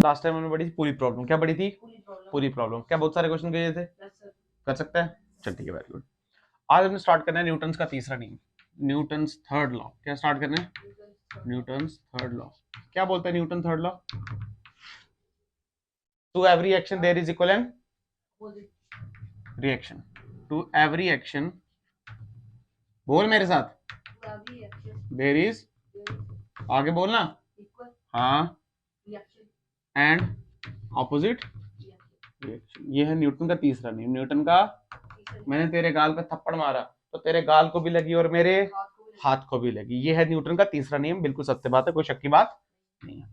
Last time हमने पढ़ी थी पूरी प्रॉब्लम। क्या पढ़ी थी? पूरी प्रॉब्लम। क्या बहुत सारे क्वेश्चन गए थे? कर सकता है। चल ठीक है, वेरी गुड। आज हमने स्टार्ट करना है न्यूटन का तीसरा नियम, न्यूटन्स थर्ड लॉ। क्या स्टार्ट करना है? Newton's third law. क्या बोलता है Newton third law? To every action there is equivalent reaction. To every action, बोल मेरे साथ, देयर इज, आगे बोलना, हाँ, एंड ऑपोजिट रिएक्शन। ये है न्यूटन का तीसरा नियम। न्यूटन का, मैंने तेरे गाल पे थप्पड़ मारा तो तेरे गाल को भी लगी और मेरे हाथ को भी लगी। ये है न्यूटन का तीसरा नियम। बिल्कुल सत्य बात है, कोई शक की बात नहीं है।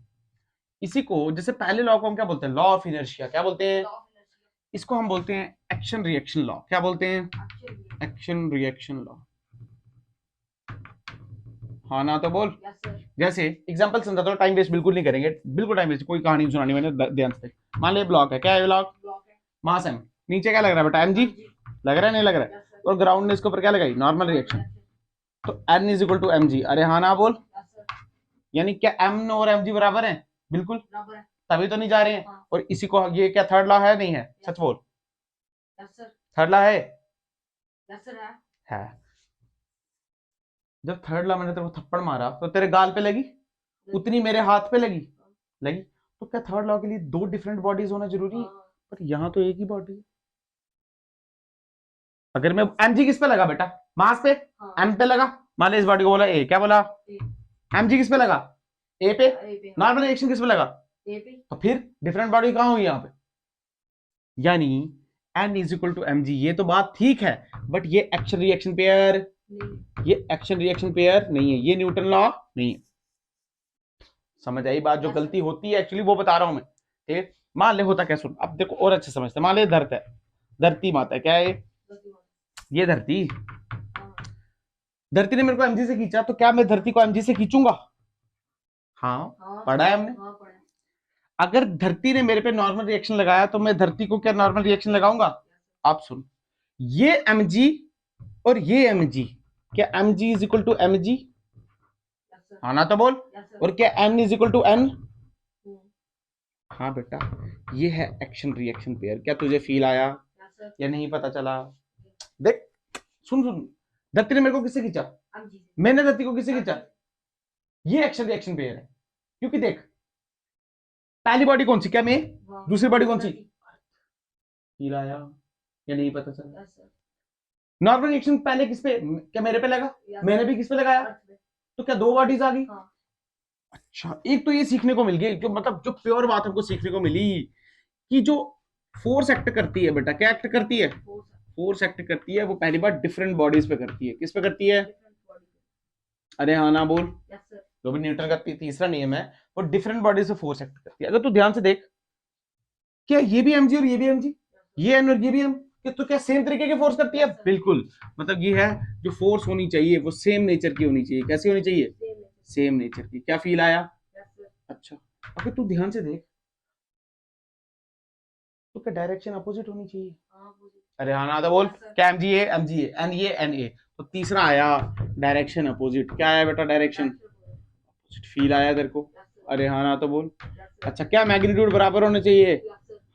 इसी को, जैसे पहले लॉ को हम क्या बोलते हैं? Law of inertia. क्या बोलते हैं इसको? हम बोलते हैं एक्शन रिएक्शन लॉ। क्या बोलते हैं? Action reaction law. हाँ ना तो बोल। जैसे एग्जांपल समझाता हूँ, टाइम वेस्ट बिल्कुल नहीं करेंगे, बिल्कुल टाइम वेस्ट, कोई कहानी सुनानी मैंने, ध्यान से। मान ली ब्लॉक है। क्या है ब्लॉक? मास एम। नीचे क्या लग रहा है बेटा? mg लग रहा है, नहीं लग रहा है? और ग्राउंड ने इसके ऊपर क्या लगाई? Normal reaction. तो n is equal to mg। अरे हाँ ना बोल। यानी क्या m और mg बराबर है? बिल्कुल, तभी तो नहीं जा रहे हैं। और इसी को, ये क्या थर्ड लॉ है? नहीं है? सच बोल, थर्ड लॉ है। जब थर्ड लॉ मैंने तेरे को थप्पड़ मारा तो तेरे गाल पे लगी, उतनी मेरे हाथ पे लगी। तो क्या थर्ड लॉ के लिए दो डिफरेंट बॉडीज होना जरूरी है? पर यहां तो एक ही बॉडी है। अगर मैं mg किस पे लगा बेटा? मास पे, m पे लगा। मान लीजिए इस बॉडी को बोला ए, क्या बोला? mg किस पे लगा? ए पे। नॉर्मल रिएक्शन किस पे लगा? ए पे। तो फिर डिफरेंट बॉडी कहां हुई यहां पे? यानी n is equal to mg। ये तो बात ठीक है, बट ये एक्शन रिएक्शन पेयर, ये एक्शन रिएक्शन पेयर नहीं है, ये न्यूटन लॉ नहीं है। समझ आई बात? जो गलती होती है एक्चुअली वो बता रहा हूं मैं, ठीक है? मान ले होता क्या, सुन अब देखो और अच्छे समझते। मान ले धरती है, धरती माता है। क्या है ये? धरती। धरती ने मेरे को mg से खींचा, तो क्या मैं धरती को mg से खींचूंगा? हाँ, पढ़ा है हमने। अगर धरती ने मेरे पे नॉर्मल रिएक्शन लगाया तो मैं धरती को क्या नॉर्मल रिएक्शन लगाऊंगा? आप सुन, ये mg और ये mg, क्या mg is equal to mg? हाँ ना तो बोल। और क्या n is equal to n? हाँ बेटा, ये है एक्शन रिएक्शन पेयर। क्या तुझे फील आया या नहीं? पता चला? देख, सुन सुन, धरती ने मेरे को किससे खींचा? मैंने धरती को किससे खींचा? ये एक्शन रिएक्शन पेयर है। क्योंकि देख, पहली बॉडी कौन सी? क्या मैं? दूसरी बॉडी कौन सी? फील आया या नहीं? पता चला? नॉर्मल रिएक्शन पहले किस पे? क्या मेरे पे लगा? मैंने भी किस पे लगाया? तो क्या दो बॉडीज आ गई? अच्छा, एक तो ये सीखने को मिल गई, जो मतलब जो प्योर बात हमको सीखने को मिली कि जो फोर्स एक्ट करती है बेटा, क्या एक्ट करती है? फोर्स एक्ट करती है, वो पहली बार डिफरेंट बॉडीज पे करती है। किस पे करती है? अरे हाँ ना बोल। जो भी न्यूटन का तीसरा नियम है, वो डिफरेंट बॉडीज पे फोर्स एक्ट करती है। अगर तू ध्यान से देख, क्या ये भी mg और ये भी mg, ये n और ये भी m, तो क्या सेम तरीके की फोर्स करती है? बिल्कुल। मतलब ये है, जो फोर्स होनी चाहिए वो सेम नेचर की होनी चाहिए। कैसी होनी चाहिए? सेम नेचर की। क्या फील आया? अच्छा, अगर तू ध्यान से देख, तो क्या डायरेक्शन अपोजिट होनी चाहिए? अरे हाँ ना तो बोल। क्या mg है? mg है, n ये n a, तो तीसरा आया डायरेक्शन अपोजिट। क्या आया बेटा? डायरेक्शन फील आया तेरे को? अरे हाँ ना तो बोल। अच्छा, क्या मैग्नीट्यूड बराबर होने चाहिए?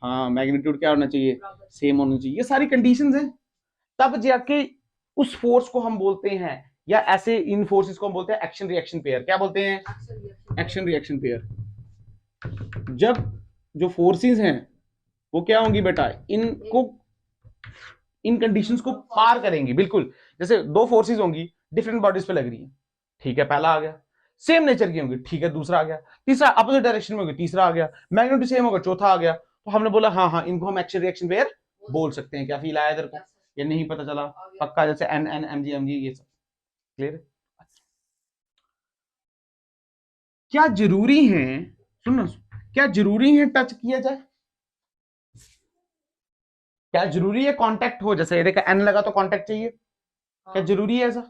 हाँ, मैग्नीट्यूड क्या होना चाहिए? सेम होना चाहिए। ये सारी कंडीशंस हैं, तब जाके उस फोर्स को हम बोलते हैं, या ऐसे इन फोर्सेस को हम बोलते हैं एक्शन रिएक्शन पेयर। क्या बोलते हैं? Action reaction pair. जब जो फोर्सेस हैं वो क्या होंगी बेटा? इनको, इन कंडीशंस को पार करेंगी। बिल्कुल, जैसे दो फोर्सेस होंगी, डिफरेंट बॉडीज पे लग रही है, ठीक है, पहला आ गया। सेम नेचर की होंगी, ठीक है, दूसरा आ गया। तीसरा अपोजिट डायरेक्शन में होगी, तीसरा आ गया। मैग्नीट्यूड सेम होगा, चौथा आ गया। तो हमने बोला हाँ हाँ, इनको हम एक्शन रिएक्शन पेयर बोल सकते हैं। क्या फील आया इधर को? ये नहीं पता चला? पक्का? जैसे एन एन एम जी ये सब क्लियर? क्या जरूरी है, सुनना, क्या जरूरी है टच किया जाए? क्या जरूरी है कांटेक्ट हो? जैसे देखा एन लगा तो कांटेक्ट चाहिए। क्या जरूरी है ऐसा?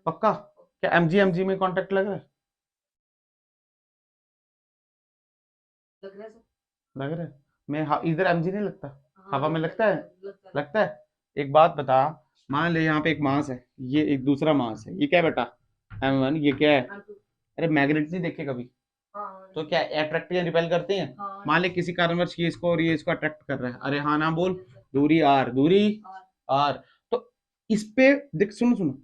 पक्का? क्या एमजी में कांटेक्ट लग रहा है? लग रहा है? मैं इधर एमजी नहीं लगता, हवा में लगता है? लगता है। एक बात बता, मान ले यहाँ पे एक मास है, ये एक दूसरा मास है, ये क्या है बेटा? m1। ये क्या है? अरे मैग्नेट नहीं देखे कभी? तो क्या अट्रैक्ट या रिपेल करते हैं? मान ले किसी कारणवश ये इसको और ये इसको अट्रैक्ट कर रहा है, अरे हाँ ना बोल, दूरी आर, दूरी आर। तो इस पे देख, सुनो सुनो,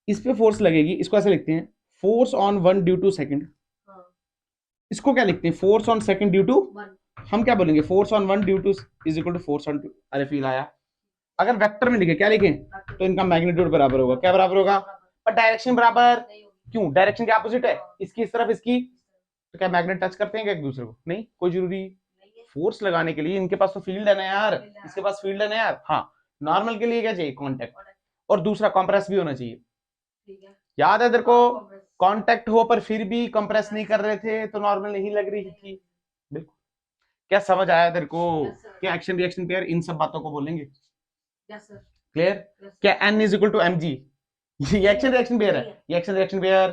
इस पे फोर्स लगेगी, इसको ऐसे लिखते हैं force on one due to second. इसको क्या लिखते हैं? Force on second due to, हम क्या बोलेंगे? Force on one due two is equal to force on two. अरे फील आया? अगर वेक्टर में लिखे क्या लिखें तो इनका मैग्नीट्यूड बराबर होगा। क्या बराबर होगा? पर डायरेक्शन बराबर क्यों? डायरेक्शन के ऑपोजिट है, इसकी इस तरफ, इसकी, तो क्या मैग्नेट टच करते हैं क्या एक दूसरे को? नहीं, कोई जरूरी फोर्स लगाने के लिए इनके पास तो फील्ड है ना यार, इसके पास फील्ड है ना यार। हाँ, नॉर्मल के लिए क्या चाहिए? कांटेक्ट, और दूसरा कंप्रेस भी होना चाहिए। याद है तेरे को? कांटेक्ट हो पर फिर भी कंप्रेस नहीं कर रहे थे तो नॉर्मल नहीं लग रही थी। बिल्कुल। क्या समझ आया तेरे को? क्या एक्शन रिएक्शन पेयर, इन सब बातों को बोलेंगे। क्लियर? क्या n is equal to mg, ये एक्शन रिएक्शन पेयर है, ये एक्शन रिएक्शन पेयर।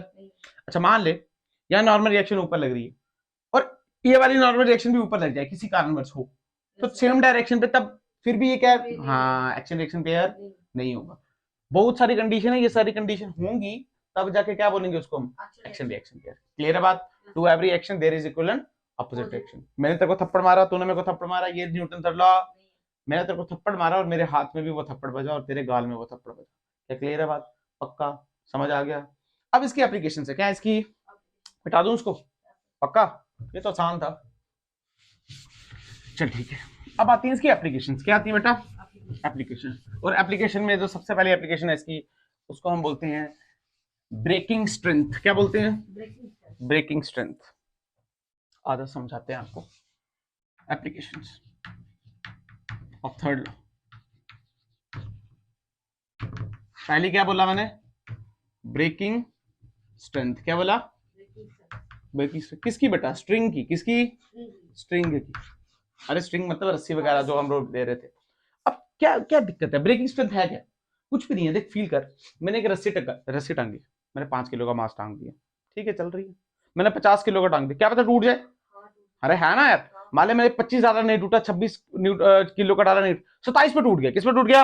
अच्छा मान ले यहाँ नॉर्मल रिएक्शन ऊपर लग रही है और ये वाली नॉर्मल रिएक्शन भी ऊपर लग जाए किसी कारणवश हो, तो सेम डायरेक्शन पे, तब फिर भी ये क्या? हाँ, एक्शन रिएक्शन पेयर नहीं होगा। बहुत सारी कंडीशन है, ये सारी कंडीशन होंगी तब जाके क्या बोलेंगे उसको हम? Action reaction pair. क्लियर है बात? To every action there is equivalent opposite reaction. मैंने तेरे को थप्पड़ मारा, तूने मेरे को थप्पड़ मारा, ये न्यूटन थर्ड लॉ। मैंने तेरे को थप्पड़ मारा और मेरे हाथ में भी वो थप्पड़ बजा और तेरे गाल में वो थप्पड़ बजा। क्या क्लियर है बात? पक्का समझ आ गया? अब इसकी एप्लीकेशन है क्या? इसकी मिटा दूं उसको? पक्का? ये तो आसान था। चल ठीक है, अब आती है इसकी एप्लीकेशंस। क्या आती है बेटा? एप्लीकेशन। और एप्लीकेशन में जो सबसे पहली एप्लीकेशन है इसकी, उसको हम बोलते हैं ब्रेकिंग स्ट्रेंथ। क्या बोलते हैं? Breaking strength. आधा समझाते हैं आपको। Applications of third law. पहली क्या बोला मैंने? Breaking strength. क्या बोला? ब्रेकिंग स्ट्रेंथ किसकी बेटा? स्ट्रिंग की। किसकी? स्ट्रिंग की। अरे स्ट्रिंग मतलब रस्सी वगैरह जो हम लोग दे रहे थे। अब क्या क्या दिक्कत है? ब्रेकिंग स्ट्रेंथ है क्या? कुछ भी नहीं है। देख फील कर, मैंने एक रस्सी टांगी, मैंने 5 किलो का मास टांग दिया, ठीक है, चल रही है। मैंने 50 किलो का टांग दिया, क्या पता टूट जाए? अरे है ना यार, मान ले मैंने 25 ज्यादा नहीं टूटा, 26 किलो का डाला नहीं, 27 पे टूट गया। किस पे टूट गया?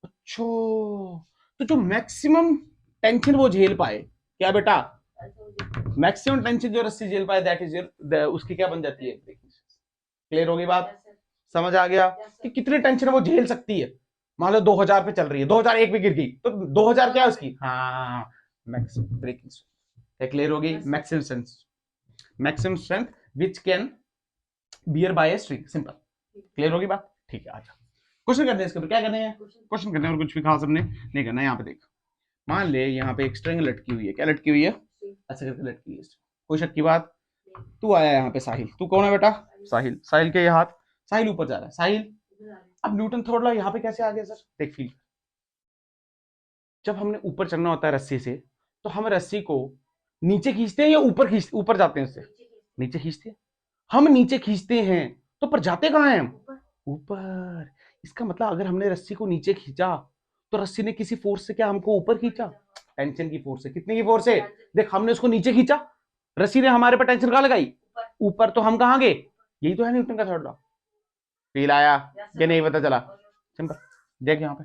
अच्छा, तो जो मैक्सिमम टेंशन वो झेल पाए, क्या बेटा? मैक्सिमम टेंशन जो रस्सी झेल पाए, दैट इज उसकी क्या बन जाती है? क्लियर होगी बात? समझ आ गया कि कितनी टेंशन वो झेल सकती है। मान लो 2000 पे चल रही है, 2001 पे गिर गई, तो 2000 क्या है उसकी? हाँ, मैक्सिमम ब्रेकिंग स्ट्रेंथ। क्लियर होगी? Maximum strength, maximum strength which can bear by a string. Simple. Clear होगी बात? ठीक है, आजा क्वेश्चन करते हैं इसके ऊपर। क्या करने हैं? क्वेश्चन करने हैं, और कुछ भी खास हमने नहीं करना है। यहाँ पे देख, मान ले यहाँ पे एक स्ट्रिंग लटकी हुई है। क्या लटकी हुई है? ऐसे करके लटकी हुई है। कोई शक की बात? तू आया यहाँ पे, साहिल। तू कौन है बेटा? साहिल। साहिल के ये हाथ, साहिल ऊपर जा रहा है। साहिल, अब न्यूटन थर्ड लॉ यहाँ पे कैसे आ गया सर? देख फील, जब हमने ऊपर चढ़ना होता है रस्सी से, तो हम रस्सी को नीचे खींचते हैं या ऊपर जाते हैं? उससे नीचे खींचते हैं। हम नीचे खींचते हैं तो पर जाते कहाँ हैं हम? ऊपर। इसका मतलब अगर हमने रस्सी को नीचे खींचा तो रस्सी ने किसी फोर्स से क्या हमको ऊपर खींचा? टेंशन की फोर्स से। कितने की फोर्स से? देख, हमने उसको नीचे खींचा, रस्सी ने हमारे पर टेंशन कहाँ लगाई? ऊपर। तो हम कहाँ गए? यही तो है न्यूटन का थर्ड लॉ। फील आया या नहीं? पता चला? सिंपल। देख यहाँ पे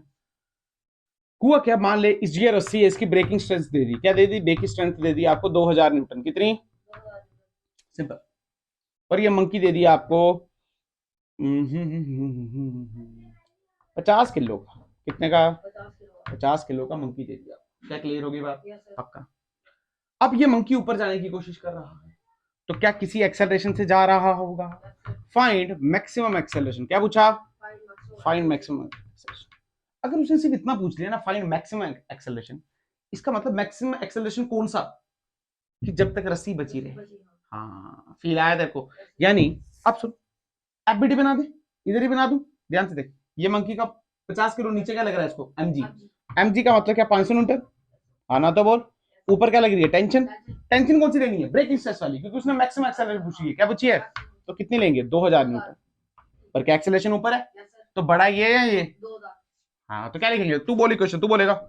हुआ क्या, मान ले इस ये रस्सी है, इसकी ब्रेकिंग स्ट्रेंथ दे दी। क्या दे दी? ब्रेकिंग स्ट्रेंथ दे दी आपको 2000 न्यूटन। कितनी? सिंपल। और ये मंकी दे दिया आपको 50 किलो का। कितने का? 50 किलो का मंकी दे दिया। क्या क्लियर होगी बात? पक्का। अब ये मंकी ऊपर जाने की कोशिश कर रहा है, तो क्या किसी एक्सेलरेशन से जा रहा होगा? Find maximum acceleration. क्या पूछा? Find maximum acceleration. अगर उसने सिर्फ इतना पूछ लिया ना, फाइंड मैक्सिमम एक्सेलरेशन, इसका मतलब मैक्सिमम एक्सेलरेशन कौन सा? कि जब तक रस्सी बची रहे। हाँ, फील आया तेरे को? यानी अब सुन, एफबीटी बना दे, इधर ही बना दूं, ध्यान से देख। ये मंकी का 50 किलो नीचे क्या लग रहा है इसको? mg। mg का मतलब क्या? 500 न्यूटन। आना तो बोल। ऊपर क्या लग रही है? टेंशन। टेंशन कौन सी लेनी है? ब्रेकिंग स्ट्रेस वाली, क्योंकि उसने मैक्सिमम एक्सेलरेशन पूछी है। क्या पूछी है? तो कितनी लेंगे? 2000 न्यूटन। पर क्या एक्सेलरेशन ऊपर है, तो बड़ा ये है ये। हाँ, तो क्या लिखेंगे? तू बोल इक्वेशन, तू बोलेगा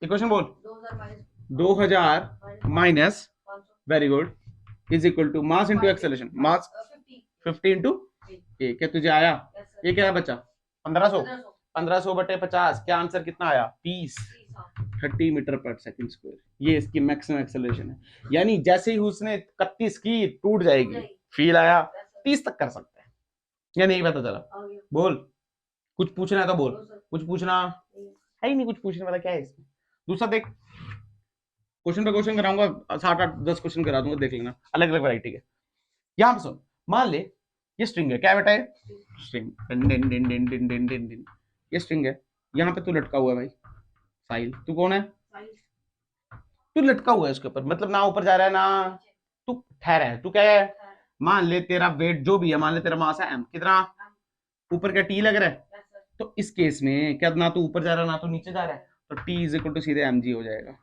इक्वेशन बोल। 2000 minus, very good, is equal to mass into acceleration. Mass 50 into a. क्या तुझे आया? ये क्या बचा? 1500। 1500 बटे 50, क्या आंसर कितना आया? 30। 30 मीटर पर सेकंड स्क्वायर, ये इसकी मैक्सिमम एक्सेलरेशन है। यानी जैसे ही उसने 31 की टूट जाएगी, फील आया 30 तक कर सकते हैं या नहीं? पता चला? बोल, कुछ पूछना है तो बोल, कुछ पूछना है ही नहीं, कुछ पूछने वाला क्या है इसमें? दूसरा देख, क्वेश्चन पे क्वेश्चन कराऊंगा, 7-8-10 क्वेश्चन करा दूंगा, देख लेना अलग अलग वैरायटी के। यहाँ पे सुन, मान ले ये स्ट्रिंग है, क्या बेटा है? स्ट्रिंग, ये स्ट्रिंग है, यहाँ पे तू लटका हुआ है भाई साहिल, तू कौन है? तू लटका हुआ है उसके ऊपर, मतलब ना ऊपर जा रहा है ना, तू ठहरा है, तू क्या है? मान ले तेरा वेट जो भी है, मान ले तेरा मास है m, कितना ऊपर क्या t लग रहा है? तो इस केस में क्या ना तो ऊपर जा रहा है ना तो नीचे जा रहा है, तो t इज इक्वल टू सीधे mg हो जाएगा।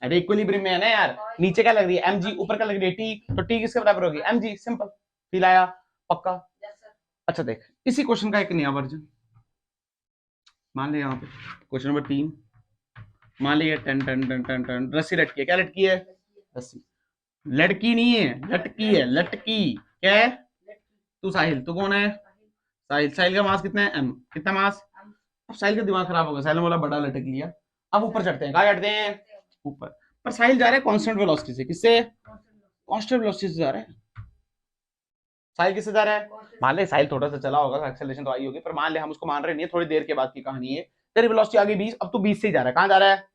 अरे इक्विलिब्रियम में है ना यार, नीचे क्या लग रही है? mg, ऊपर क्या लग रही है? t, तो t किसके बराबर होगी? mg, सिंपल, फील आया? पक्का? अच्छा देख, इसी क्वेश्चन का एक नया वर्जन मान ले, यहाँ पे क्वेश्चन नंबर 3, मान ले ton ton ton ton ton रस्सी लटकी है, क्या लटकी है? रस्सी, लड़की नहीं है, लटकी है, लटकी क्या है? तू साहिल, तू कौन है? साहिल, साहिल का मास कितना है? m, कितना मास? अब साहिल का दिमाग खराब हो गया, साहिल ने बोला बड़ा लटक लिया। अब ऊपर चढ़ते हैं, कहाँ चढ़ते हैं? ऊपर। पर साहिल जा रहा है कांस्टेंट वेलोसिटी से, किससे? कांस्टेंट वेलोसिटी से जा रहा है। साहिल किससे जा रहा है? मान ले साहिल थोड़ा सा चला होगा, एक्सेलरेशन तो आई होगी, पर मान ले हम उसको मान रहे नहीं है, थोड़ी देर के बाद की कहानी है। तेरी वेलोसिटी आ गई 20, अब तू 20 से ही जा रहा है, कहाँ जा रहा है?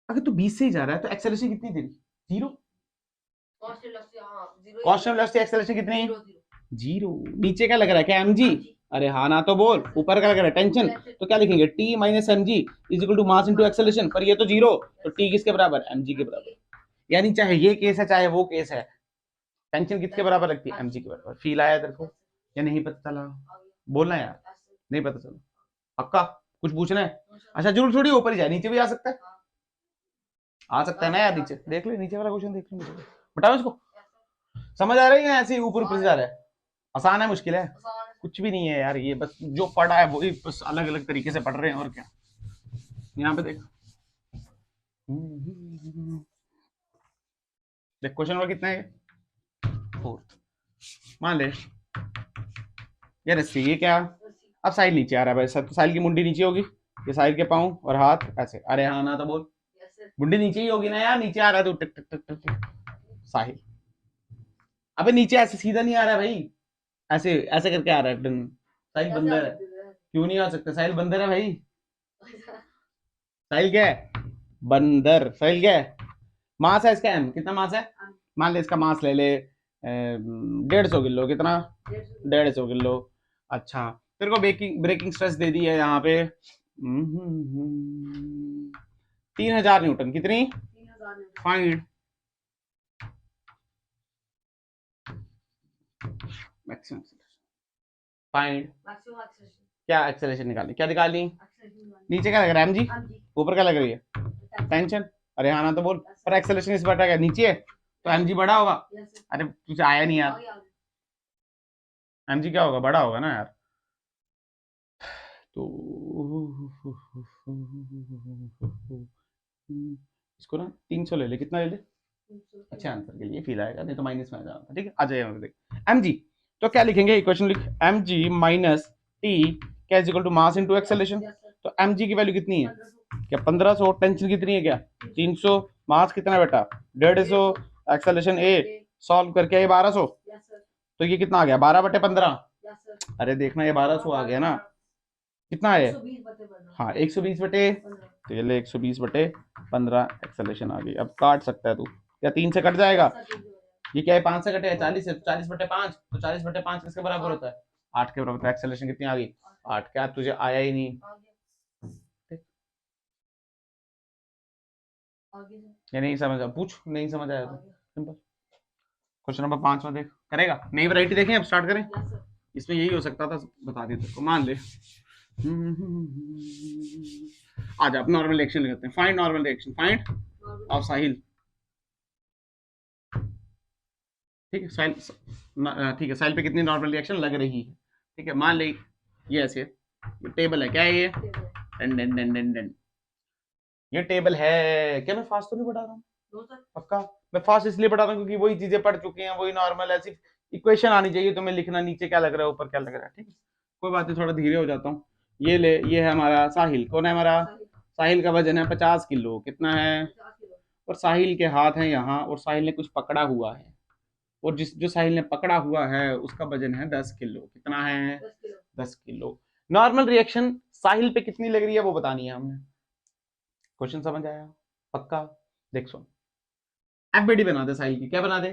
अगर तू 20 से ही जा रहा है तो एक्सेलरेशन कितनी तेरी? 0। कांस्टेंट वेलोसिटी एक्सेलरेशन कितनी? 0। नीचे क्या लग रहा है? क्या mg? अरे हाँ ना तो बोल, ऊपर क्या लग रहा है? टेंशन, तो क्या लिखेंगे? t minus mg is equal to mass into acceleration, पर ये तो 0, तो t किसके बराबर? mg के बराबर। यानी चाहे ये केस है चाहे वो केस है, टेंशन किसके बराबर लगती है? mg के बराबर। फील आया तेरे को या नहीं? पता चला? बोलना यार, नहीं पता चला? पक्का? कुछ पूछना है? अच्छा जरूर थोड़ी ऊपर ही जाए, नीचे भी आ सकता है, आ सकता है ना यार, नीचे देख ले, नीचे वाला क्वेश्चन देख ले, बताओ इसको। समझ आ रही है? ऐसे ही ऊपर ऊपर से जा रहा है, आसान है मुश्किल है? कुछ भी नहीं है यार, ये बस जो पढ़ा है वही बस अलग अलग तरीके से पढ़ रहे हैं, और क्या। यहाँ पे देख, देख क्वेश्चन नंबर कितना है? 4। मान ले यार रस्सी, ये क्या? अब साहिल नीचे आ रहा है भाई, सब साहिल की मुंडी नीचे होगी, ये साहिल के पाँव और हाथ ऐसे, अरे हाँ ना तो बोल, मुंडी नीचे ही होगी ना यार, नीचे आ रहा है तो टिक टिक टिक टिक साहिल। अबे नीचे ऐसे सीधा नहीं आ रहा है भाई, ऐसे ऐसे करके आ रहा है। साहिल बंदर है, क्यों नहीं आ सकता? साहिल बंदर है भाई, साहिल क्या है? बंदर। साहिल क्या है? मास है इसका m, कितना मास है? मान ले इसका मास ले ले 150 किलो, कितना? 150 किलो। अच्छा तेरे को ब्रेकिंग स्ट्रेस दे दी है यहाँ पे 3000 न्यूटन, कितनी? फाइंड मैक्सिमम, फाइंड क्या एक्सेलरेशन निकालनी, क्या निकालनी? नीचे क्या लग रहा है? mg, ऊपर क्या लग रही है? टेंशन, अरे हाँ ना तो बोल, पर एक्सेलरेशन इस बटा क्या नीचे है, तो mg बड़ा होगा। अरे तुझे आया नहीं यार, mg क्या होगा? बड़ा होगा ना यार। तो इसको ना 300 ले ले, कितना ले ले? अच्छे आंसर के लिए फील आएगा, नहीं तो माइनस में आ जाना। ठीक है, आ जाइए देख mg, तो क्या लिखेंगे? इक्वेशन लिख, mg माइनस t क्या is equal to mass into acceleration. तो mg की वैल्यू कितनी है? क्या 1500, टेंशन कितनी है? क्या 300, मास कितना बेटा? 150, एक्सेलरेशन a, सॉल्व करके ये 1200, तो ये कितना आ गया? 12/15। अरे देखना ये 1200 आ गया ना, कितना है? हाँ 120 बटे, तो ये ले 120/15 एक्सेलरेशन आ गई। अब काट सकता है तू, या 3 से कट जाएगा, ये क्या है? 5 से कटे 40 से, 40/5, तो 40/5 किसके बराबर होता है? 8 के बराबर। एक्सेलरेशन कितनी आ गई? 8। क्या तुझे आया ही नहीं? या नहीं समझ? पूछ, नहीं समझ आया तो सिंपल। क्वेश्चन नंबर 5 में देख, करेगा? नई वैरायटी देखें, अब स्टार्ट करें। इसमें यही हो सकता था, बता दी तेरे को। मान ले आज आप नॉर्मल रिएक्शन लेते हैं, find normal reaction, find of Sahil. ठीक है साहिल, ठीक है साहिल पे कितनी नॉर्मल रिएक्शन लग रही है? ठीक है, मान ले ये ऐसे टेबल है, क्या है ये? Done done done done done, ये टेबल है। क्या मैं फास्ट तो नहीं पढ़ा रहा हूँ? पक्का मैं फास्ट इसलिए पढ़ा रहा हूँ क्योंकि वही चीजें पढ़ चुके हैं, वही नॉर्मल ऐसी इक्वेशन आनी चाहिए, तुम्हें लिखना नीचे क्या लग रहा है ऊपर क्या लग रहा है। ठीक है, कोई बात नहीं, थोड़ा धीरे हो जाता हूँ। ये ले, ये है हमारा साहिल। कौन है हमारा साहिल? का वजन है 50 किलो। कितना है? और साहिल के हाथ हैं यहाँ, और साहिल ने कुछ पकड़ा हुआ है, और जो साहिल ने पकड़ा हुआ है उसका वजन है 10 किलो। कितना है? 10 किलो। नॉर्मल रिएक्शन साहिल पे कितनी लग रही है वो बतानी है हमने। क्वेश्चन समझ आया? पक्का? देख सुन, एफबीडी बना दे साहिल की। क्या बना दे?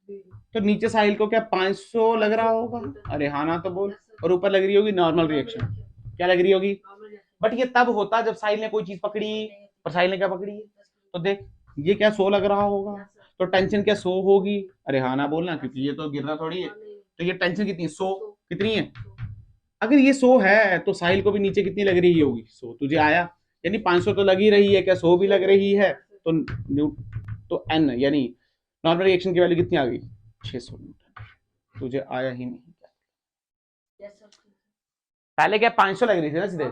तो नीचे साहिल को क्या 500 लग रहा होगा? अरे हाँ ना तो बोल। और ऊपर लग रही होगी नॉर्मल रिएक्शन। क्या लग रही होगी? बट ये तब होता जब साहिल ने कोई चीज पकड़ी, और साहिल ने क्या पकड़ी? तो देख, ये क्या 100 लग रहा होगा, तो टेंशन क्या 100 होगी? अरे हाँ ना बोलना, क्योंकि ये तो गिरना थोड़ी है। तो ये टेंशन कितनी? 100। कितनी है? अगर ये 100 है तो साहिल को भी नीचे कितनी लग रही होगी? 100। तुझे आया? यानी 500 तो लग ही रही है, क्या 100 भी लग रही है? तो एन यानी नॉर्मल रिएक्शन की वैल्यू कितनी आ गई? 600 न्यूटन। तुझे आया ही नहीं क्या? पहले क्या 500 लग रही थी ना सीधे,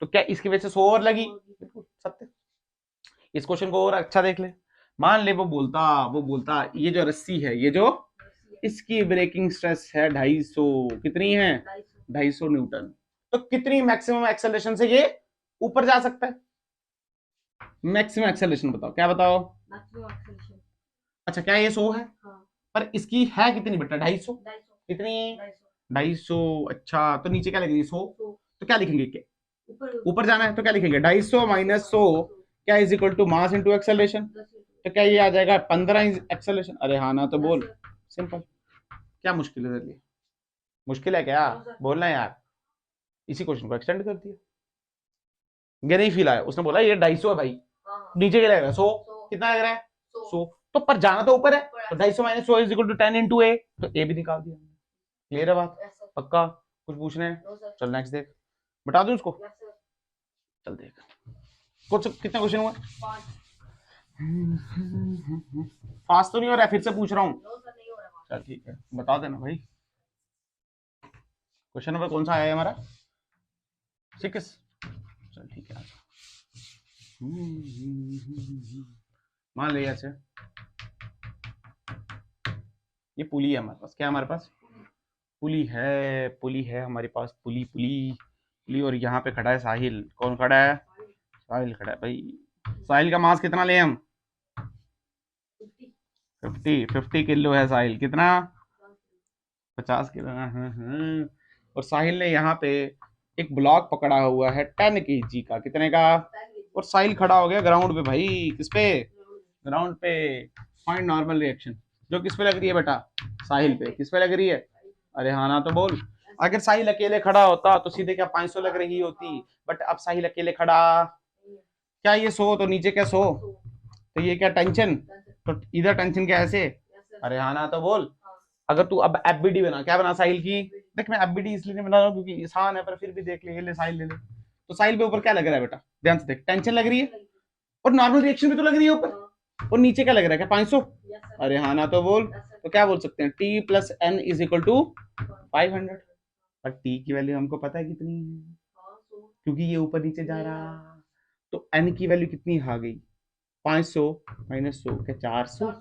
तो क्या इसकी वजह से 100 और लगी? बिल्कुल सत्य। इस क्वेश्चन को और अच्छा देख ले। मान ले वो बोलता ये जो रस्सी है, ये जो इसकी ब्रेकिंग स्ट्रेस है 250। कितनी है? 250 न्यूटन। तो कितनी मैक्सिमम एक्सेलरेशन से ये ऊपर जा सकता है? मैक्सिमम एक्सेलरेशन बताओ, क्या बताओ? अच्छा, क्या ये 100 है? पर इसकी है कितनी बेटा? 250। कितनी? 250। अच्छा, तो नीचे क्या लगेगी? 100। तो क्या लिखेंगे? क्या ऊपर जाना है तो क्या लिखेंगे? 250 माइनस 100 क्या is equal to mass into acceleration. तो क्या ये आ जाएगा 15 एक्सेलरेशन? अरे हाँ ना तो बोल। सिंपल। क्या मुश्किल है? लिए मुश्किल है क्या? बोलना यार। इसी क्वेश्चन को एक्सटेंड कर दिया। ये नहीं फील आया, उसने बोला ये 250 है भाई, नीचे क्या लगेगा? 100। कितना लग रहा है? 100। तो पर जाना तो ऊपर है, तो 250 minus 100 is equal to 10 into a, तो ए भी निकाल दिया। क्लियर है बात? पक्का? कुछ पूछना है? चल नेक्स्ट देख। बता दूं उसको? चल देख कुछ। कितने क्वेश्चन हुए? फास्ट तो नहीं हो रहा है? फिर से पूछ रहा हूँ। चल ठीक है, बता देना भाई। क्वेश्चन नंबर कौन सा आया है हमारा? 6। चल ठीक है। मान लिया ऐसे, ये पुली है हमारे पास। क्या हमारे पास? पुली है हमारे पास। पुली पुली पुली। और यहाँ पे खड़ा है साहिल। कौन खड़ा है? साहिल खड़ा है भाई। साहिल का मास कितना ले हम? 50 किलो है साहिल। कितना? 50 किलो। और साहिल ने यहाँ पे एक ब्लॉक पकड़ा हुआ है 10 kg का। कितने का? और साहिल खड़ा हो गया ग्राउंड पे भाई। किस पे? ग्राउंड पे। Find normal reaction. जो किस पे लग रही है बेटा? साहिल पे। किस पे लग रही है? अरे हाँ ना तो बोल। अगर साहिल अकेले खड़ा होता तो सीधे क्या 500 लग रही होती, बट अब साहिल अकेले खड़ा। क्या ये 100 तो नीचे क्या 100, तो ये क्या टेंशन, तो इधर टेंशन क्या ऐसे? अरे हाँ ना तो बोल। अगर तू अब एफबीडी बना, क्या बना साहिल की? देख मैं एफबीडी इसलिए नहीं बना रहा हूँ क्योंकि आसान है, पर फिर भी देख ले साहिल ले ले। तो साहिल पे ऊपर क्या लग रहा है बेटा? ध्यान से देख, टेंशन लग रही है, और नॉर्मल रिएक्शन भी तो लग रही है ऊपर। और नीचे क्या लग रहा है? क्या 500? अरे हाँ ना तो बोल। तो क्या बोल सकते हैं? T plus N is equal to 500। पर टी की वैल्यू हमको पता है कितनी है, क्योंकि ये ऊपर नीचे जा रहा। तो एन की वैल्यू कितनी आ गई? 500 माइनस 100 क्या 400।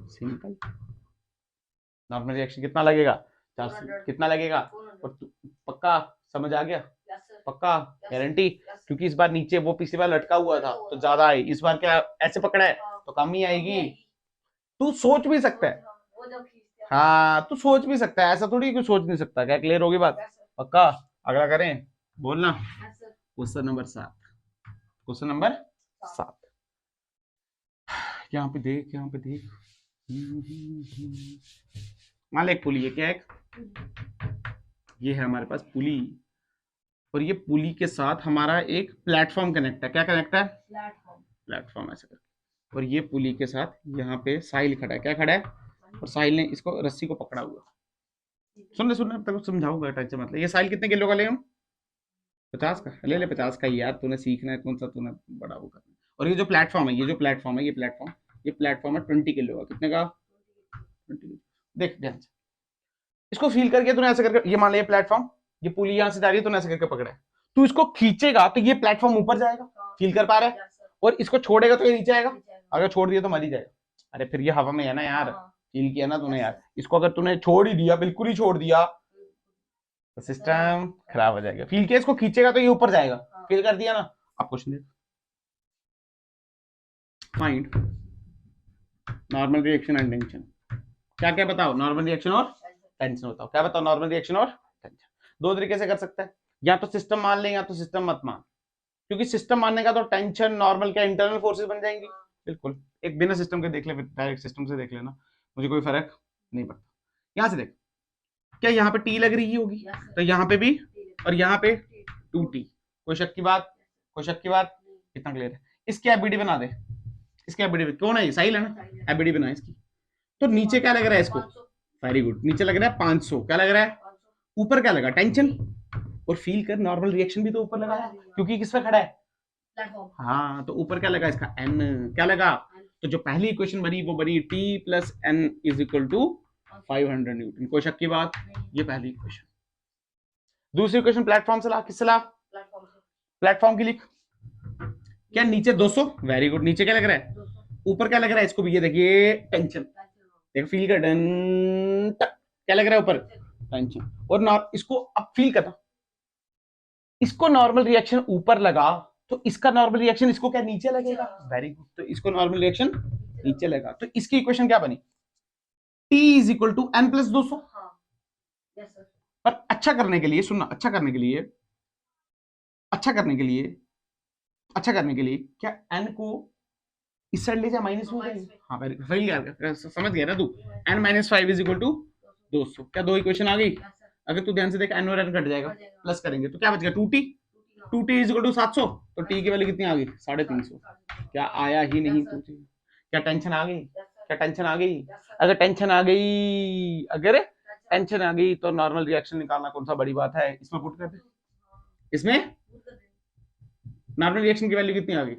सिंपल। नॉर्मल रिएक्शन कितना लगेगा? 400। कितना लगेगा? और पक्का समझ आ गया? पक्का? गारंटी? क्योंकि इस बार नीचे वो पिछली बार लटका हुआ था तो ज्यादा आई, इस बार क्या ऐसे पकड़ा है तो कम ही आएगी। तू सोच भी सकता है। हाँ तू सोच भी सकता है, ऐसा थोड़ी कुछ सोच नहीं सकता। क्या क्लियर होगी बात? पक्का? अगला करें? बोलना। Question number 7। Question number 7। यहाँ पे देख, यहाँ पे देख। मान एक पुली है। क्या एक? ये है हमारे पास पुली, और ये पुली के साथ हमारा एक प्लेटफॉर्म कनेक्ट है। क्या कनेक्ट है? प्लेटफॉर्म ऐसे करके। और ये पुली के साथ यहाँ पे साहिल खड़ा है। क्या खड़ा है? और साहिल ने इसको रस्सी को पकड़ा हुआ। सुन ले तक समझाऊंगा, टेंशन मतलब। ये साहिल कितने किलो का ले हम? 50 का ले ले। 50 का ही यार, तूने सीखना है कौन सा, तूने बड़ा वो करना है। और ये जो प्लेटफॉर्म है, ये प्लेटफॉर्म है 20 किलो का। कितने का? 20। देख ध्यान से इसको फील करके, तूने ऐसे करके, ये मान लिया प्लेटफॉर्म, ये पुली यहां से जा रही है, तूने ऐसे करके पकड़ा है। तू इसको खींचेगा तो ये प्लेटफॉर्म ऊपर जाएगा, फील कर पा रहा है, और इसको छोड़ेगा तो ये नीचे आएगा। अगर छोड़ दिया तो मर ही जाएगा। अरे फिर ये हवा में है ना यार, फील किया ना तूने यार। इसको अगर तूने छोड़ ही दिया, बिल्कुल ही छोड़ दिया, तो सिस्टम खराब हो जाएगा। फील किया, इसको खींचेगा तो ये ऊपर जाएगा। फील कर दिया ना। आप क्वेश्चन देखो, find normal reaction and tension. क्या क्या बताओ, नॉर्मल रिएक्शन और टेंशन बताओ। क्या बताओ, नॉर्मल रिएक्शन और टेंशन। दो तरीके से कर सकते हैं, या तो सिस्टम मान लें या तो सिस्टम मत मान। क्योंकि सिस्टम मानने का तो टेंशन नॉर्मल क्या इंटरनल फोर्सेस बन जाएंगी। बिल्कुल, एक बिना सिस्टम के देख ले, डायरेक्ट सिस्टम से देख लेना, मुझे कोई फर्क नहीं पड़ता। यहां से देख, क्या यहाँ पे टी लग रही होगी, तो यहाँ पे भी और यहाँ पे 2t। कोई शक की बात, कोई शक की बात, कितना क्लियर है। इसकी एबीडी बना दे, इसकी एबीडी कौन है, साहिल है ना, एबीडी बना इसकी। तो नीचे क्या लग रहा है इसको, वेरी गुड, नीचे लग रहा है 500। क्या लग रहा है, ऊपर क्या लगा, टेंशन। और फील कर, नॉर्मल रिएक्शन भी तो ऊपर लगा है, क्योंकि किस पे खड़ा है, हाँ, तो ऊपर क्या लगा इसका, एन। क्या लगा, तो जो पहली इक्वेशन बनी वो बनी T plus N is equal to 500 newton. कोई शक की बात, ये पहली इक्वेशन। दूसरी इक्वेशन प्लेटफॉर्म से ला, किससे ला, प्लेटफॉर्म की लिख। क्या नीचे 200, वेरी गुड, नीचे क्या लग रहा है, ऊपर क्या लग रहा है इसको भी, ये देखिए टेंशन। देखो फील कर, डन क्या लग रहा है ऊपर, टेंशन। और इसको अब फील करना, इसको नॉर्मल रिएक्शन ऊपर लगा तो इसका नॉर्मल रिएक्शन इसको क्या नीचे लगेगा, वेरी गुड, तो इसको नॉर्मल रिएक्शन नीचे लगा। तो इसकी इक्वेशन क्या बनी, T is equal to N plus 200। पर अच्छा करने के लिए सुनना, अच्छा करने के लिए, अच्छा करने के लिए, अच्छा करने के लिए क्या एन को इस साइड ले जा, माइनस में करेंगे। हाँ वेरी यार, समझ गया ना तू, N minus 5 is equal to 200। क्या दो इक्वेशन आ गई, अगर तू ध्यान से देख, एन और एन कट जाएगा, प्लस करेंगे तो क्या बच गया, 2t। 2t is equal to 700, तो t की वैल्यू कितनी आ गई, 350। क्या आया ही नहीं कुछ, क्या टेंशन आ गई, क्या टेंशन आ गई। अगर टेंशन आ गई, अगर टेंशन आ गई तो नॉर्मल रिएक्शन निकालना कौन सा बड़ी बात है, इसमें पुट कर दे। इसमें नॉर्मल रिएक्शन की वैल्यू कितनी आ गई,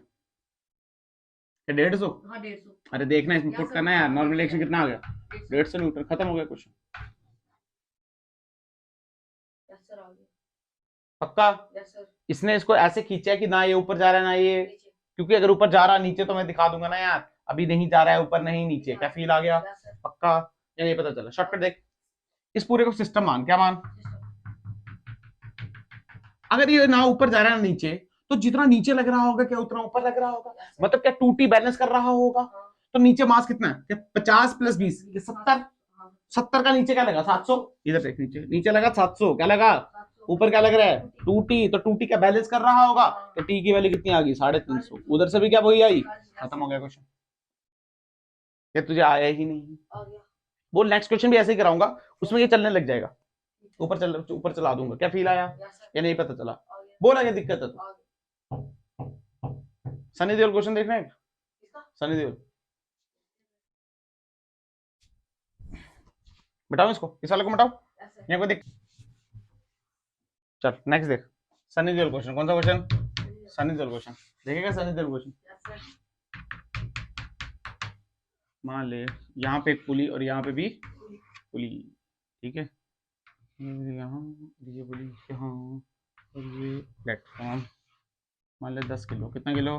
150। अरे देखना, इसमें पुट करना है यार, नॉर्मल रिएक्शन कितना आ गया, 150 न्यूटन। खत्म हो गया क्वेश्चन, पक्का। इसने इसको ऐसे खींचा है कि ना ये ऊपर जा रहा है ना ये, क्योंकि अगर ऊपर जा रहा है नीचे तो मैं दिखा दूंगा ना यार, अभी नहीं जा रहा है ऊपर नहीं नीचे। क्या फील आ गया, पक्का, या नहीं पता चला। शॉर्टकट देख, इस पूरे को सिस्टम मान, क्या मान, अगर ये ना ऊपर जा रहा है ना नीचे, तो जितना नीचे लग रहा होगा क्या उतना ऊपर लग रहा होगा, मतलब क्या 2t बैलेंस कर रहा होगा। तो नीचे मास कितना है, क्या 50 प्लस 20, 70। 70 का नीचे क्या लगा, 700। इधर देख, नीचे नीचे लगा 700, क्या लगा, ऊपर क्या लग रहा है, 2t। तो 2t का बैलेंस कर रहा होगा, तो t की वैल्यू कितनी आ गई, 350। उधर से भी क्या वही आई, खत्म हो गया क्वेश्चन। ये तुझे आया ही नहीं, बोल नेक्स्ट क्वेश्चन भी ऐसे ही कराऊंगा, उसमें ये चलने लग जाएगा, ऊपर चला दूंगा। क्या फील आया, या नहीं पता चला, बोला क्या दिक्कत है तो। सनी देओल क्वेश्चन देखना है, सनी देओल मिटाओ इसको, इस वाले को मिटाओ, यहाँ को देख। चल नेक्स्ट देख, सनी देओल क्वेश्चन। कौन सा क्वेश्चन, सनी देओल क्वेश्चन। देखेगा सनी देओल क्वेश्चन। मान ले यहाँ पे एक पुली और यहाँ पे भी पुली, ठीक है, यहाँ ये पुली यहाँ और ये प्लेटफॉर्म। मान ले 10 किलो, कितना किलो,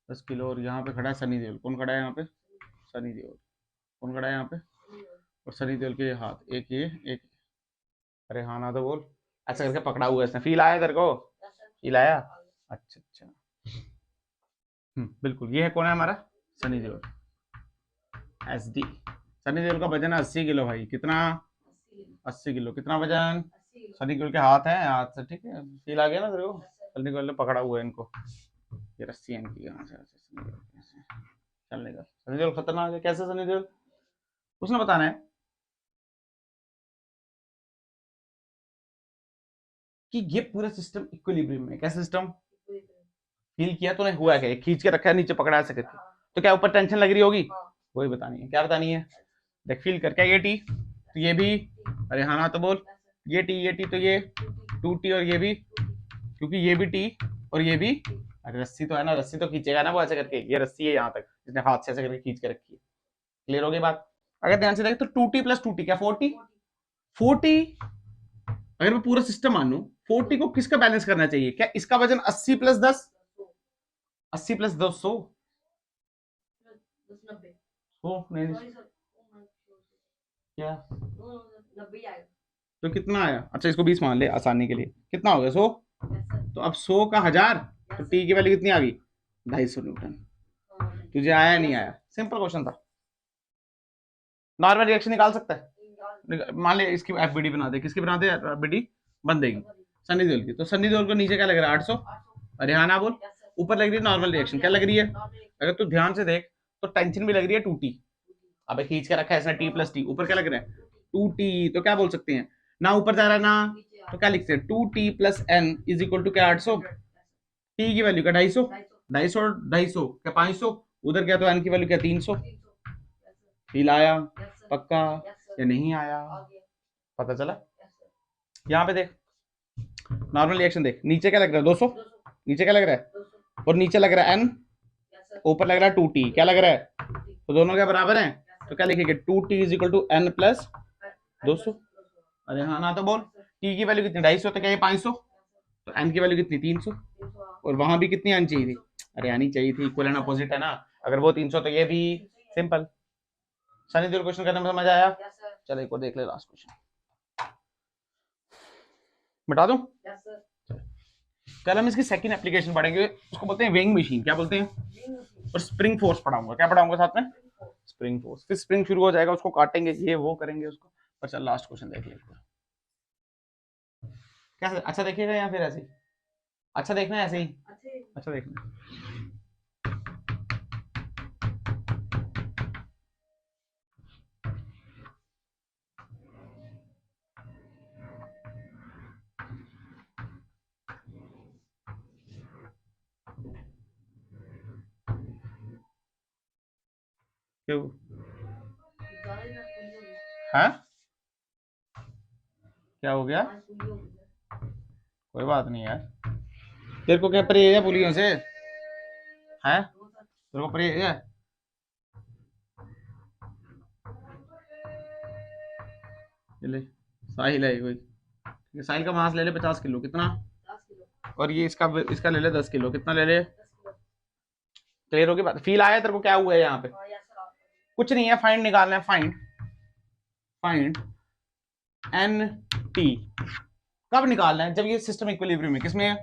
10 किलो। और यहाँ पे खड़ा है सनी देओल। कौन खड़ा है यहाँ पे, सनी देओल। कौन खड़ा है यहाँ पे, और सनी देओल के हाथ, एक ये एक, अरे हाँ ना तो बोल, ऐसा करके पकड़ा हुआ है इसने। फील आया तेरे को, फील आया, अच्छा अच्छा। बिल्कुल, ये है कौन है हमारा, सनी देओल, एस डी। सनी देओल का वजन है 80 किलो भाई, कितना, 80 किलो। कितना वजन, सनी देओल के हाथ है, हाथ से, ठीक है। फील आ गया ना तेरे को, सनी देओल ने पकड़ा हुआ है इनको, ये रस्सी है इनकी यहाँ से चलने का। सनी देओल खतरनाक है, कैसे सनी देओल, उसने बताना है कि ये पूरा सिस्टम इक्विलिब्रियम में। क्या सिस्टम, फील किया तूने, हुआ क्या, खींच के रखा है नीचे, पकड़ा ऐसे करके, तो क्या ऊपर टेंशन लग रही होगी, वही बतानी है। क्या बतानी है, देख फील कर, क्या ये टी, तो ये भी, अरे हाँ ना तो बोल, ये टी तो ये 2t, और ये भी, क्योंकि ये भी टी और ये भी, अरे रस्सी तो है ना, रस्सी तो खींचेगा ना वो ऐसे करके, ये रस्सी है यहाँ तक, जिसने हाथ से ऐसे करके खींच के रखी है। क्लियर हो गई बात। अगर ध्यान से देख तो 2t प्लस 2t क्या 40। 40 अगर मैं पूरा सिस्टम मानू, 40 को किसका बैलेंस करना चाहिए, क्या इसका वजन 80 प्लस 10, 80 प्लस 10 100, नहीं क्या तो कितना आया? अच्छा इसको 20 मान ले आसानी के लिए, कितना हो गया 100। तो अब 100 का 1000, तो टी की वैल्यू कितनी आ गई? 250 न्यूटन। तुझे आया नहीं आया? सिंपल क्वेश्चन था। नॉर्मल रिएक्शन निकाल सकता है? मान ले इसकी एफबीडी बना दे, किसकी बना दे एफबीडी बन देगी? सनी देओल की। तो सनी देओल को नीचे क्या लग रहा है? 800। अरे हाँ ना बोल। ऊपर लग रही है नॉर्मल रिएक्शन, क्या लग रही है? अगर तू ध्यान से देख तो टेंशन भी लग रही है 2t। अबे खींच के रखा है इसने t प्लस टी, ऊपर क्या लग रहा है? 2t। तो क्या बोल सकते हैं ना, ऊपर जा रहा है ना, तो क्या लिखते हैं? 2t plus n is equal to क्या? 800। t की वैल्यू क्या? 250। 250 250 क्या 500? उधर क्या? तो n की वैल्यू क्या? 300। फील आया? पक्का या नहीं आया? पता चला? यहाँ पे देख नॉर्मल रिएक्शन देख, नीचे क्या लग रहा है? 200। नीचे क्या लग रहा है? और नीचे लग रहा है n, ऊपर लग रहा है 2t। क्या लग रहा है? तो दोनों क्या बराबर हैं? तो क्या लिखेंगे? 2t is equal to n plus 200। अरे हाँ ना तो बोल। t की वैल्यू कितनी? 250। तो क्या ये 500? तो n की वैल्यू कितनी? 300। और वहां भी कितनी आनी चाहिए थी? अरे आनी चाहिए थी, इक्वल एंड अपोजिट है ना। अगर वो 300 तो ये भी। सिंपल। सनी देओल क्वेश्चन करने में समझ आया? चलो एक और देख ले, लास्ट क्वेश्चन बता दूं। कल हम इसकी सेकंड एप्लीकेशन पढ़ेंगे, उसको बोलते हैं वेइंग मशीन। क्या बोलते हैं? और स्प्रिंग फोर्स पढ़ाऊंगा। क्या पढ़ाऊंगा साथ में? Spring force. फिर स्प्रिंग शुरू हो जाएगा, उसको काटेंगे, ये वो करेंगे उसको। पर चल लास्ट क्वेश्चन देख लेते हैं। क्या अच्छा देखिएगा या फिर ऐसे ही? अच्छा देखना है ऐसे ही? अच्छा देखना। क्यों? हाँ क्या हो गया? कोई बात नहीं यार। तेरे को क्या परहेज है पुलियों से? हैं? तेरे को परहेज है? ये ले, साहिल है कोई। ये साहिल का मांस ले ले 50 किलो। कितना? और ये इसका ले ले 10 किलो। कितना ले ले? क्लियर होगी बात? फील आया तेरे को? क्या हुआ है यहाँ पे? कुछ नहीं है, फाइंड निकालना है। फाइंड एन टी कब निकालना है? जब ये सिस्टम इक्विलिब्रियम में। किसमें है?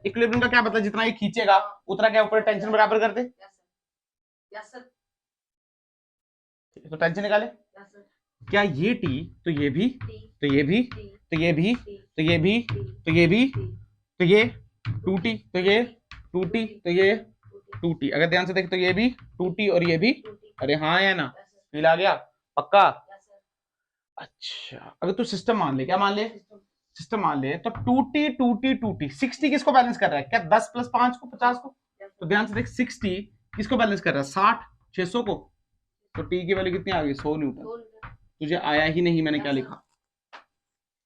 इक्विलिब्रियम का क्या मतलब? जितना ये खींचेगा उतना क्या ऊपर टेंशन बराबर कर दे। तो टेंशन निकाले। क्या ये टी? तो ये भी, तो ये भी, तो ये भी, तो ये भी, तो ये भी, तो ये 2t, तो ये 2t, तो ये 2t। अगर ध्यान से देख तो ये भी 2t और ये भी। अरे हाँ या ना? फील आ गया? पक्का? अच्छा अगर तू सिस्टम मान ले, क्या मान ले? सिस्टम मान ले तो 2t 2t 2t 60 किसको बैलेंस कर रहा है? क्या 10 प्लस 5 को 50 को? तो ध्यान से देख 60 किसको बैलेंस कर रहा है? 60 600 को। तो t की वैल्यू कितनी आ गई? 100 न्यूटन। तुझे आया ही नहीं मैंने क्या लिखा?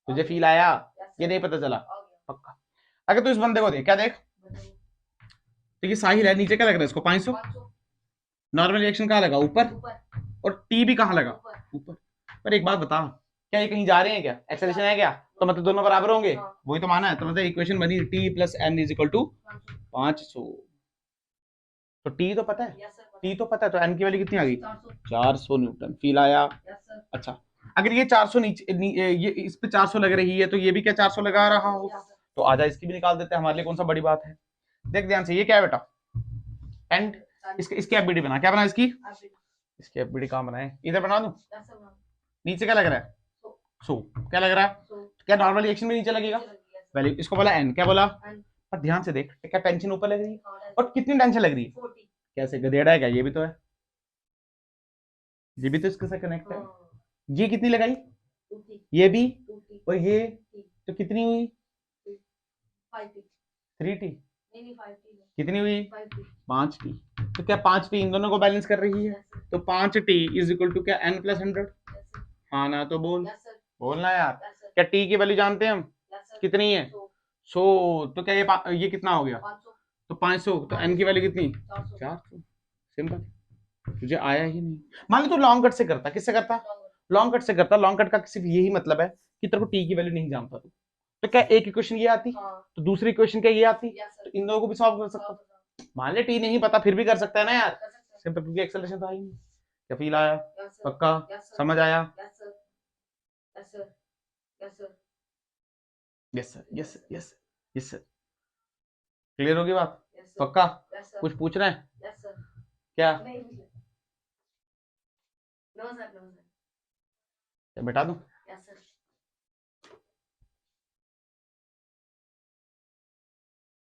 तुझे फील आया? ये नहीं पता चला? पक्का। अगर तू इस बंदे को देख, क्या देख? तो ये साहिल है, नीचे क्या लग रहा है इसको? 500। नॉर्मल रिएक्शन कहाँ लगा? ऊपर। और टी भी कहाँ लगा? ऊपर। पर एक बात बता, क्या ये कहीं जा रहे हैं? क्या एक्सेलरेशन है क्या? तो मतलब दोनों बराबर होंगे, वही तो माना है। तो मतलब इक्वेशन बनी T plus N is equal to 500। तो टी तो पता है, टी तो पता है, तो एन की वैल्यू कितनी आ गई? 400 न्यूटन। फील आया? अच्छा अगर ये 400 ये इस पे 400 लग रही है, तो ये भी क्या 400 लगा रहा होगा? तो आजा इसकी भी निकाल देते हैं, हमारे लिए कौन सा बड़ी बात है। देख ध्यान से, ये क्या है बेटा? एंड इसकी एफबीडी बना। क्या बना इसकी एफबीडी? कहां बनाए? इधर बना दूं? नीचे क्या लग रहा है? 100। क्या लग रहा है? क्या नॉर्मल रिएक्शन में नीचे लगेगा? वैल्यू इसको बोला एन। क्या बोला? पर ध्यान से देख, क्या टेंशन ऊपर लग रही है? और कितनी टेंशन लग रही है? कैसे गधेड़ा है क्या? ये भी तो है, ये भी तो इसके साथ कनेक्ट है। ये कितनी लगाई? ये भी और ये, तो कितनी हुई? 3t। कितनी हुई? 5t। तो क्या 5t इन दोनों को बैलेंस कर रही है? तो 5t इज इक्वल टू क्या? n plus 100। हाँ ना तो बोल। बोलना यार। क्या t की वैल्यू जानते हैं हम? कितनी है? 100। तो क्या ये कितना हो गया? तो 500। तो n की वैल्यू कितनी? 400। सिंपल। तुझे आया ही नहीं। मान लो तू लॉन्ग कट से करता, किससे करता? लॉन्ग कट से करता। लॉन्ग कट का सिर्फ यही मतलब है कि तेरे को टी की वैल्यू नहीं जानता तू, तो क्या एक इक्वेशन ये आती, तो दूसरी इक्वेशन क्या ये आती, तो इन दोनों को भी सॉल्व कर सकता। मान ले टी नहीं पता फिर भी कर सकता है ना यार, सिंपल, क्योंकि एक्सेलरेशन तो आई नहीं। क्या फील आया? पक्का? समझ आया? Yes sir, yes sir, yes sir, yes sir. Clear होगी बात? पक्का? कुछ पूछ रहे हैं? क्या? क्या बैठा दूं?